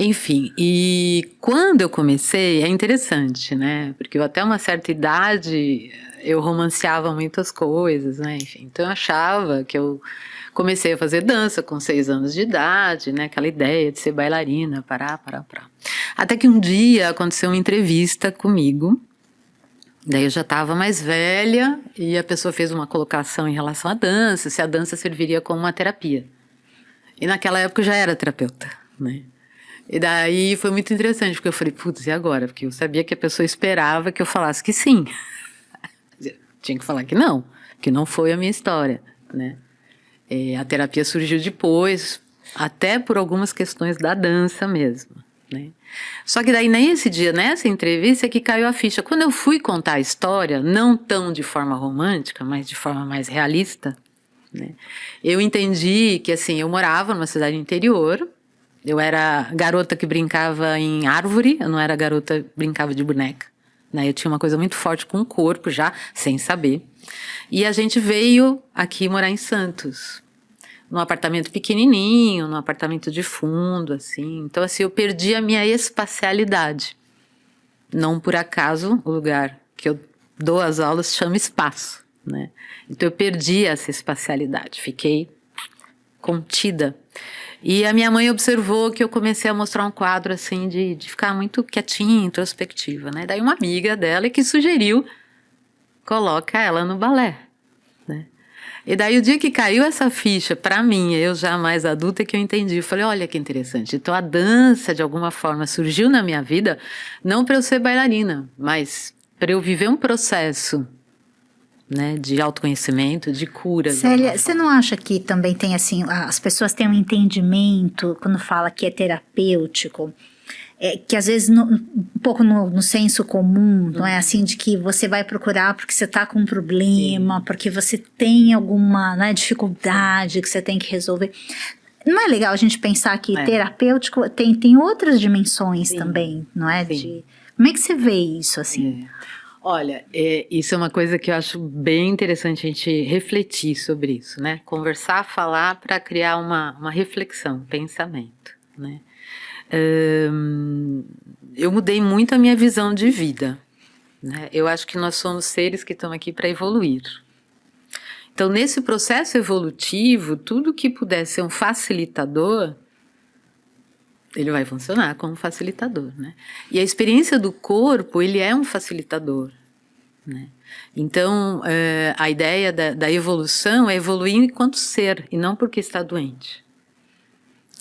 Enfim, e quando eu comecei, é interessante, né? Porque eu, até uma certa idade, eu romanceava muitas coisas, né? Enfim, então eu achava que eu comecei a fazer dança com 6 anos de idade, né? Aquela ideia de ser bailarina, pará. Até que um dia aconteceu uma entrevista comigo, daí eu já estava mais velha e a pessoa fez uma colocação em relação à dança, se a dança serviria como uma terapia. E naquela época eu já era terapeuta, né? E daí foi muito interessante, porque eu falei, putz, e agora? Porque eu sabia que a pessoa esperava que eu falasse que sim. Tinha que falar que não foi a minha história, né? A terapia surgiu depois, até por algumas questões da dança mesmo, né? Só que daí nesse dia, nessa entrevista, é que caiu a ficha. Quando eu fui contar a história, não tão de forma romântica, mas de forma mais realista, né? Eu entendi que, assim, eu morava numa cidade interior, eu era garota que brincava em árvore, eu não era garota que brincava de boneca, né? Eu tinha uma coisa muito forte com o corpo já, sem saber. E a gente veio aqui morar em Santos, num apartamento pequenininho, num apartamento de fundo, assim. Então, assim, eu perdi a minha espacialidade. Não por acaso o lugar que eu dou as aulas chama espaço, né? Então, eu perdi essa espacialidade, fiquei contida. E a minha mãe observou que eu comecei a mostrar um quadro, assim, de ficar muito quietinha, introspectiva, né? Daí uma amiga dela que sugeriu, coloca ela no balé, né? E daí o dia que caiu essa ficha para mim, eu já mais adulta, que eu entendi. Eu falei, olha que interessante. Então a dança, de alguma forma, surgiu na minha vida, não para eu ser bailarina, mas para eu viver um processo, né, de autoconhecimento, de cura. Célia, você não acha que também tem assim, as pessoas têm um entendimento quando fala que é terapêutico, que às vezes um pouco no senso comum, não é assim, de que você vai procurar porque você está com um problema, porque você tem alguma, né, dificuldade que você tem que resolver. Não é legal a gente pensar que terapêutico tem outras dimensões também, não é? Como é que você vê isso assim? Olha, isso é uma coisa que eu acho bem interessante a gente refletir sobre isso, né? Conversar, falar para criar uma reflexão, pensamento, né? Eu mudei muito a minha visão de vida, né? Eu acho que nós somos seres que estão aqui para evoluir. Então, nesse processo evolutivo, tudo que puder ser um facilitador, ele vai funcionar como facilitador, né? E a experiência do corpo, ele é um facilitador, né? Então, a ideia da evolução é evoluir enquanto ser, e não porque está doente.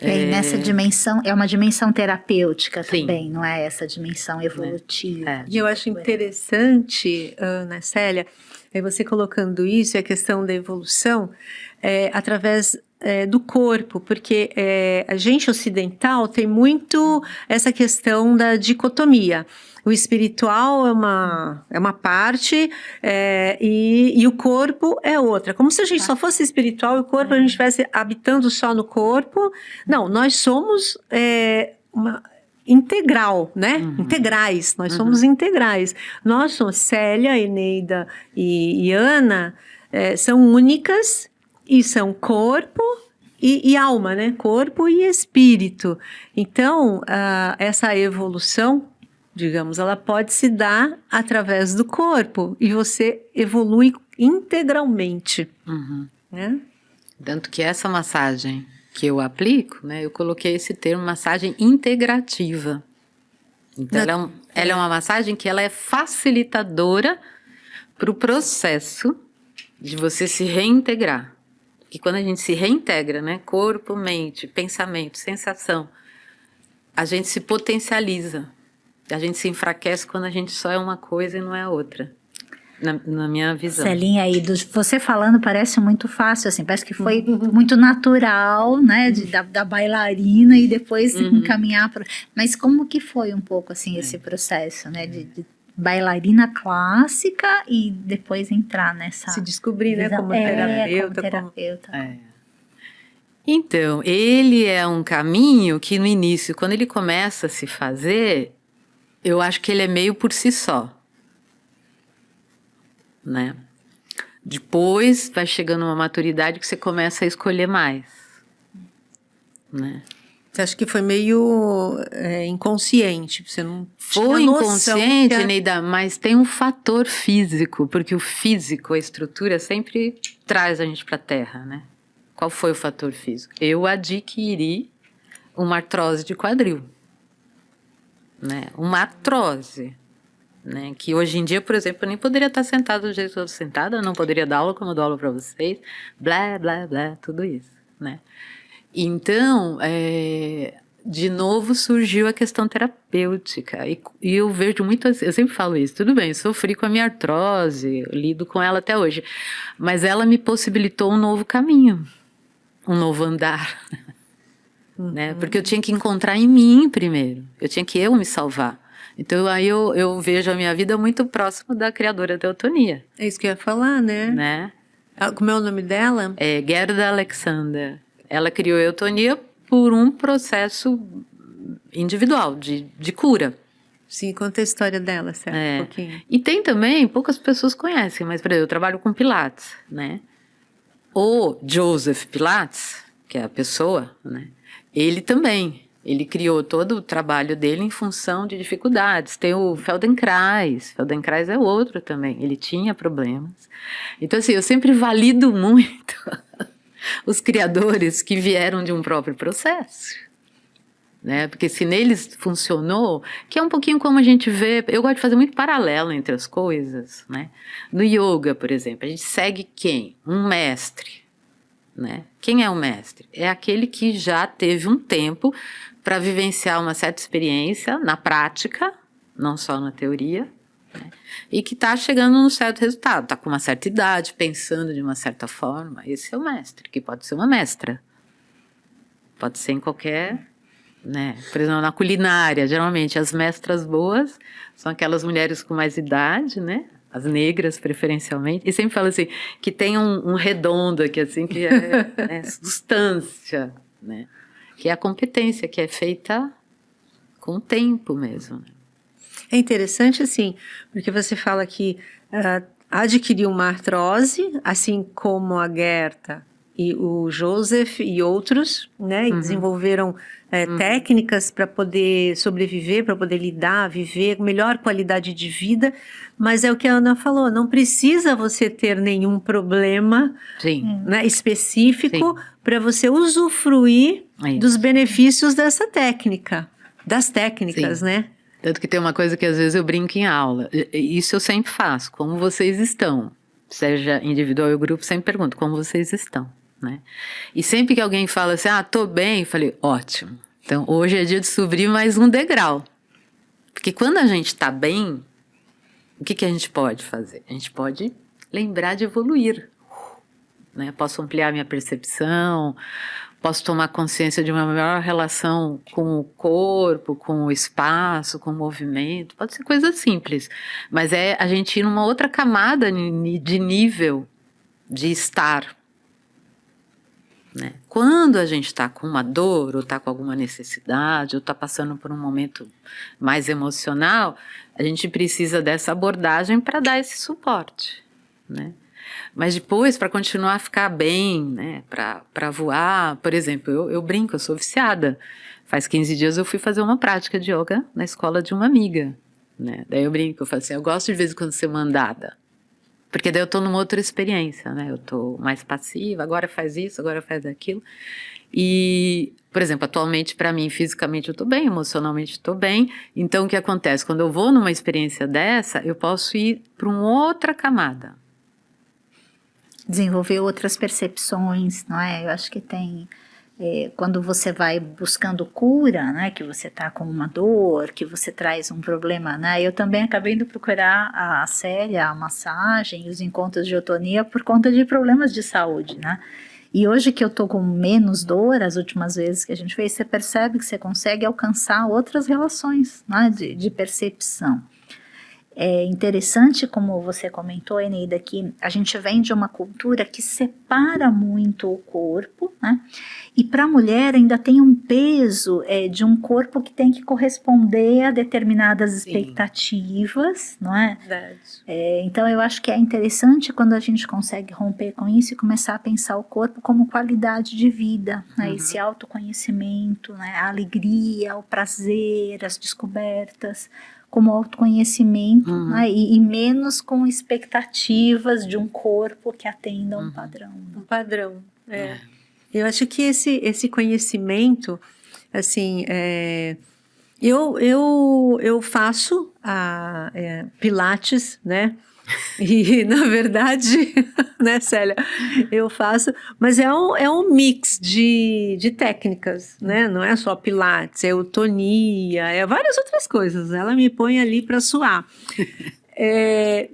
E nessa dimensão, é uma dimensão terapêutica também, Sim. não é essa dimensão evolutiva. E eu acho interessante, Ana Célia, você colocando isso, a questão da evolução, através do corpo, porque a gente ocidental tem muito essa questão da dicotomia. O espiritual é uma parte e o corpo é outra. Como se a gente só fosse espiritual e o corpo a gente estivesse habitando só no corpo. Não, nós somos uma integral, né? Integrais, nós somos integrais. Nós somos Célia, Eneida e Ana, são únicas e são corpo e alma, né? Corpo e espírito. Então, essa evolução, digamos, ela pode se dar através do corpo e você evolui integralmente. Né? Tanto que essa massagem que eu aplico, né, eu coloquei esse termo massagem integrativa. Então, ela é uma massagem que ela é facilitadora para o processo de você se reintegrar. Porque quando a gente se reintegra, né, corpo, mente, pensamento, sensação, a gente se potencializa. A gente se enfraquece quando a gente só é uma coisa e não é a outra. Na minha visão. Celinha aí, você falando parece muito fácil, assim, parece que foi muito natural, né, da bailarina e depois encaminhar para... Mas como que foi um pouco, assim, esse processo, né, de bailarina clássica e depois entrar nessa... Se descobrir, né, como terapeuta. Então, ele é um caminho que no início, quando ele começa a se fazer, eu acho que ele é meio por si só. Né? Depois vai chegando uma maturidade que você começa a escolher mais, né? Você acha que foi meio inconsciente? Você não Foi tinha noção inconsciente, que Neida, mas tem um fator físico, porque o físico, a estrutura, sempre traz a gente para a Terra, né? Qual foi o fator físico? Eu adquiri uma artrose de quadril, né? Uma artrose, né? Que hoje em dia, por exemplo, eu nem poderia estar sentada do jeito que eu estou sentada, não poderia dar aula como eu dou aula para vocês, blá, blá, blá, tudo isso, né? Então, de novo surgiu a questão terapêutica, e eu vejo muito, eu sempre falo isso, tudo bem, eu sofri com a minha artrose, eu lido com ela até hoje, mas ela me possibilitou um novo caminho, um novo andar, né? Porque eu tinha que encontrar em mim primeiro, eu tinha que me salvar. Então aí eu vejo a minha vida muito próximo da criadora da Eutonia. É isso que eu ia falar, né? Como é o nome dela? É Gerda Alexander. Ela criou a Eutonia por um processo individual, de cura. Sim, conta a história dela, certo? Um pouquinho. E tem também, poucas pessoas conhecem, mas, por exemplo, eu trabalho com Pilates, né? O Joseph Pilates, que é a pessoa, né? Ele criou todo o trabalho dele em função de dificuldades. Tem o Feldenkrais é outro também, ele tinha problemas. Então, assim, eu sempre valido muito os criadores que vieram de um próprio processo, né? Porque se neles funcionou, que é um pouquinho como a gente vê, eu gosto de fazer muito paralelo entre as coisas, né? No yoga, por exemplo, a gente segue quem? Um mestre, né? Quem é o mestre? É aquele que já teve um tempo para vivenciar uma certa experiência na prática, não só na teoria, né? E que está chegando num certo resultado, está com uma certa idade, pensando de uma certa forma. Esse é o mestre, que pode ser uma mestra, pode ser em qualquer, né? Por exemplo, na culinária, geralmente as mestras boas são aquelas mulheres com mais idade, né? As negras, preferencialmente, e sempre falo assim, que tem um redondo aqui, assim, que é substância, né? Que é a competência, que é feita com o tempo mesmo, né? É interessante, assim, porque você fala que adquiriu uma artrose, assim como a Gerda e o Joseph e outros, né? E desenvolveram técnicas para poder sobreviver, para poder lidar, viver com melhor qualidade de vida. Mas é o que a Ana falou, não precisa você ter nenhum problema, né, específico para você usufruir dos benefícios dessa técnica, das técnicas, né? Tanto que tem uma coisa que às vezes eu brinco em aula, isso eu sempre faço, como vocês estão? Seja individual ou grupo, sempre pergunto, como vocês estão, né? E sempre que alguém fala assim, tô bem, eu falei, ótimo. Então hoje é dia de subir mais um degrau. Porque quando a gente está bem, o que a gente pode fazer? A gente pode lembrar de evoluir, né? Posso ampliar minha percepção, posso tomar consciência de uma melhor relação com o corpo, com o espaço, com o movimento. Pode ser coisa simples, mas é a gente ir numa outra camada de nível de estar, né? Quando a gente está com uma dor, ou está com alguma necessidade, ou está passando por um momento mais emocional, a gente precisa dessa abordagem para dar esse suporte, né? Mas depois, para continuar a ficar bem, né, para voar, por exemplo, eu brinco, eu sou viciada. Faz 15 dias eu fui fazer uma prática de yoga na escola de uma amiga, né? Daí eu brinco, eu falo assim, eu gosto de vez em quando ser mandada, porque daí eu tô numa outra experiência, né? Eu tô mais passiva, agora faz isso, agora faz aquilo. E, por exemplo, atualmente para mim, fisicamente eu tô bem, emocionalmente eu tô bem. Então o que acontece? Quando eu vou numa experiência dessa, eu posso ir para uma outra camada. Desenvolver outras percepções, não é? Eu acho que tem, quando você vai buscando cura, né? Que você tá com uma dor, que você traz um problema, né? Eu também acabei indo procurar a Célia, a massagem, os encontros de Eutonia por conta de problemas de saúde, né? E hoje que eu tô com menos dor, as últimas vezes que a gente fez, você percebe que você consegue alcançar outras relações, né? De percepção. É interessante, como você comentou, Eneida, que a gente vem de uma cultura que separa muito o corpo, né? E para a mulher ainda tem um peso de um corpo que tem que corresponder a determinadas expectativas, não é? Verdade. Então eu acho que é interessante quando a gente consegue romper com isso e começar a pensar o corpo como qualidade de vida, né? Esse autoconhecimento, né? A alegria, o prazer, as descobertas, como autoconhecimento, né? E menos com expectativas de um corpo que atenda a um padrão. Um padrão, Eu acho que esse conhecimento, assim, eu faço Pilates, né? E, na verdade, né, Célia, eu faço, mas é um mix de técnicas, né? Não é só Pilates, é eutonia, é várias outras coisas. Ela me põe ali para suar. E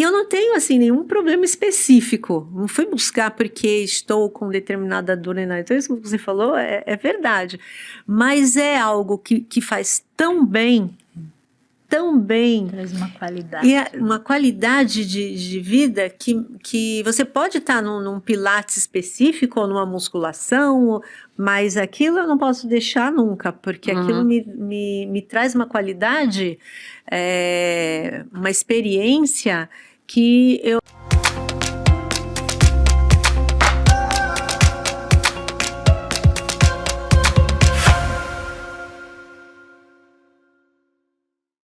eu não tenho, assim, nenhum problema específico. Não fui buscar porque estou com determinada dor. Então, isso que você falou é verdade. Mas é algo que faz tão bem, Traz uma qualidade. e é uma qualidade de vida que você pode estar num pilates específico ou numa musculação, mas aquilo eu não posso deixar nunca, porque aquilo me traz uma qualidade, uma experiência que eu